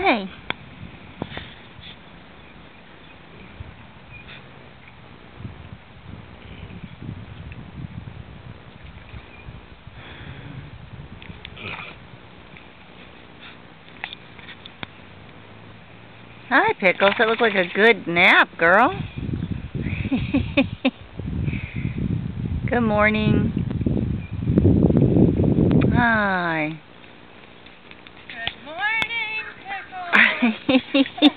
Hey. Hi, Pickles. That looked like a good nap, girl. Good morning. Hi. Good morning,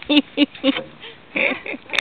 Pickles.